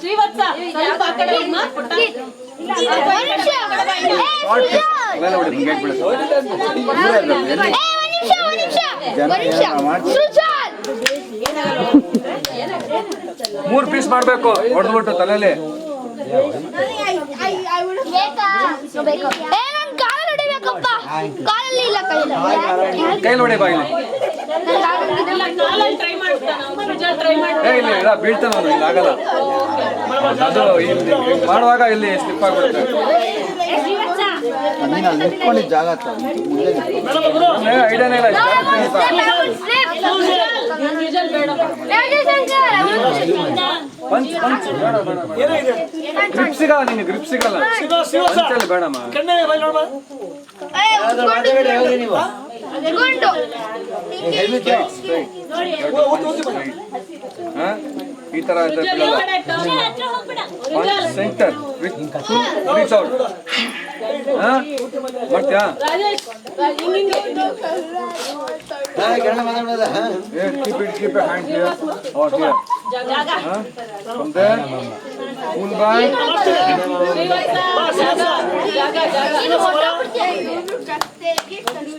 ಶ್ರೀವತ್ಸ ಸ್ವಲ್ಪ ಆ ಕಡೆ ಅಮ್ಮ ಪುಟ್ಟ ಮೂರು ಪೀಸ್ ಮಾಡ್ಬೇಕು ಹೊಡೆದ್ಬಿಟ್ಟು ತಲೆಯಲ್ಲಿ ಕೈಲಿ ಹೊಡಿ ಬಾಯಿಲಿ ಇಲ್ಲ ಬೀಳ್ತಾನ ಇಲ್ಲ ಆಗಲ್ಲ ಅದು ಮಾಡುವಾಗ ಇಲ್ಲಿ ಸ್ಲಿಪ್ ಆಗ್ಬಿಡುತ್ತೆ ಜಾಗ ಐಡಿಯಾನೇ ಇಲ್ಲ ಗ್ರಿಪ್ ಸಿಗಲ್ಲ ನಿಂಗೆ ಗ್ರಿಪ್ ಸಿಗಲ್ಲ ಬೇಡಮ್ಮ ಈ ತರ ಸೆಂಟರ್ ರೀಚ್ ಔಟ್ ಮಾಡ್ತೀಯಾ keep your hand here or here from there pull back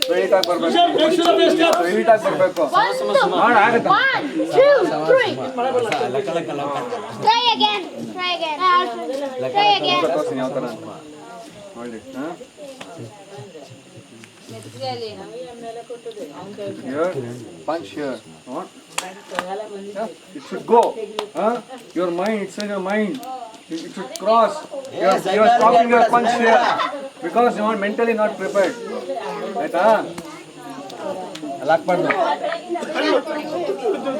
straight ಆಗಿ ಬರಬೇಕು ಮಾಡು ಆಗುತ್ತೆ 1 2 3 try again ಯಾವ ತರ ನೋಡಿ Here, punch here. What? Yeah, it should go. Your mind, it's in your mind. It should cross. You are stopping your punch here because you are mentally not prepared. Right? Lock